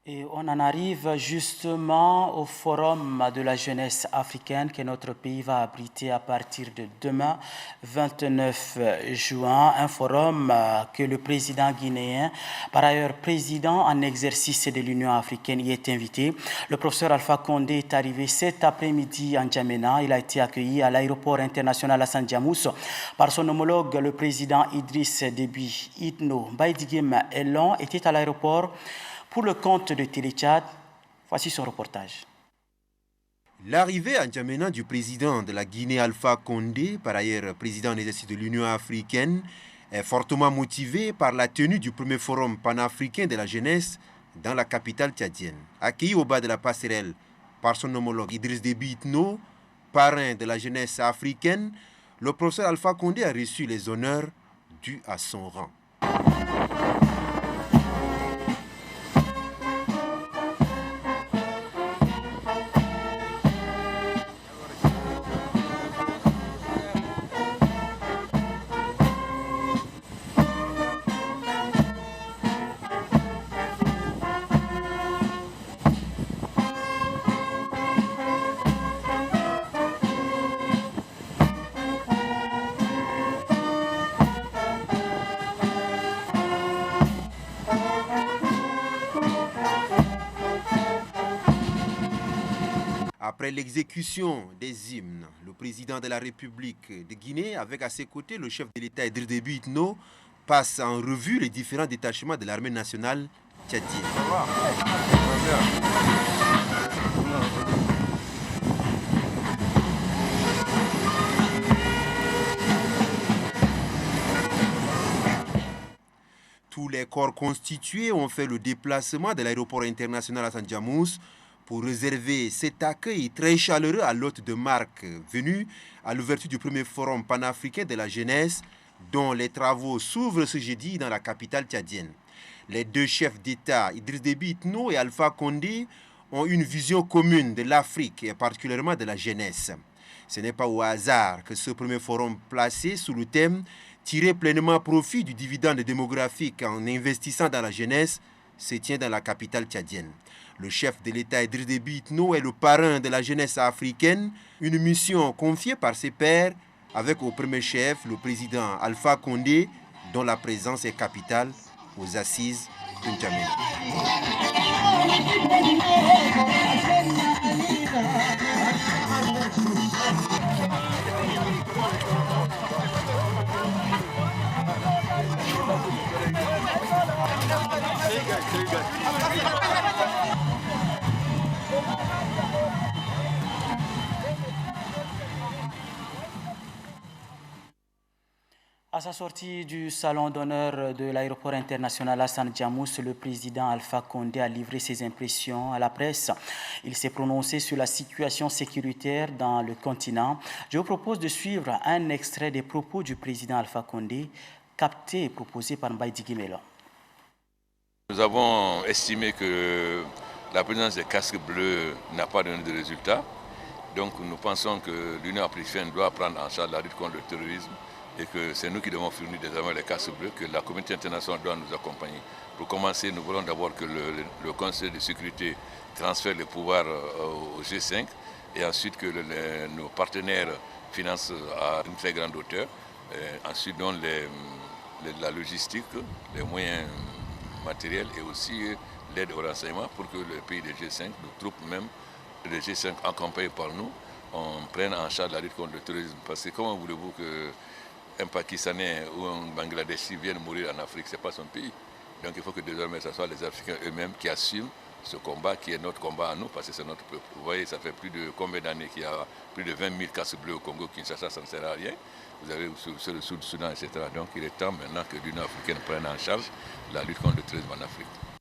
Et on en arrive justement au Forum de la jeunesse africaine que notre pays va abriter à partir de demain, 29 juin. Un forum que le président guinéen, par ailleurs président en exercice de l'Union africaine, y est invité. Le professeur Alpha Condé est arrivé cet après-midi en N'Djamena. Il a été accueilli à l'aéroport international Hassan Diamous par son homologue, le président Idriss Déby Itno. Baïdigim Elon était à l'aéroport pour le compte de Téléchat. Voici son reportage. L'arrivée à N'Djamena du président de la Guinée Alpha Condé, par ailleurs président en exercice de l'Union africaine, est fortement motivée par la tenue du premier forum panafricain de la jeunesse dans la capitale tchadienne. Accueilli au bas de la passerelle par son homologue Idriss Déby Itno, parrain de la jeunesse africaine, le professeur Alpha Condé a reçu les honneurs dus à son rang. Après l'exécution des hymnes, le président de la République de Guinée, avec à ses côtés le chef de l'État Idriss Déby Itno, passe en revue les différents détachements de l'armée nationale tchadienne. Tous les corps constitués ont fait le déplacement de l'aéroport international Hassan Diamous pour réserver cet accueil très chaleureux à l'hôte de marque venu à l'ouverture du premier forum panafricain de la jeunesse dont les travaux s'ouvrent ce jeudi dans la capitale tchadienne. Les deux chefs d'État, Idriss Déby Itno et Alpha Condé, ont une vision commune de l'Afrique et particulièrement de la jeunesse. Ce n'est pas au hasard que ce premier forum placé sous le thème « Tirer pleinement profit du dividende démographique en investissant dans la jeunesse » se tient dans la capitale tchadienne. Le chef de l'État Idriss Déby Itno est le parrain de la jeunesse africaine, une mission confiée par ses pairs avec au premier chef le président Alpha Condé dont la présence est capitale aux assises de N'Djamena. À sa sortie du salon d'honneur de l'aéroport international Hassan Diamous, le président Alpha Condé a livré ses impressions à la presse. Il s'est prononcé sur la situation sécuritaire dans le continent. Je vous propose de suivre un extrait des propos du président Alpha Condé, capté et proposé par Baïdigim Elon. Nous avons estimé que la présence des casques bleus n'a pas donné de résultats. Donc nous pensons que l'Union africaine doit prendre en charge la lutte contre le terrorisme et que c'est nous qui devons fournir désormais les casques bleus, que la communauté internationale doit nous accompagner. Pour commencer, nous voulons d'abord que le Conseil de sécurité transfère les pouvoirs au G5 et ensuite que nos partenaires financent à une très grande hauteur. Et ensuite, donnent la logistique, les moyens matériels et aussi l'aide au renseignement pour que le pays des G5, nos troupes même, les G5 accompagnés par nous, on prenne en charge la lutte contre le terrorisme. Parce que comment voulez-vous qu'un Pakistanais ou un Bangladeshi vienne mourir en Afrique? Ce n'est pas son pays. Donc il faut que désormais ce soit les Africains eux-mêmes qui assument ce combat qui est notre combat à nous, parce que c'est notre peuple. Vous voyez, ça fait plus de combien d'années qu'il y a plus de 20 000 casques bleus au Congo, Kinshasa, ça ne sert à rien. Vous avez sur le Sud-Soudan, etc. Donc il est temps maintenant que l'Union africaine prenne en charge la lutte contre le terrorisme en Afrique.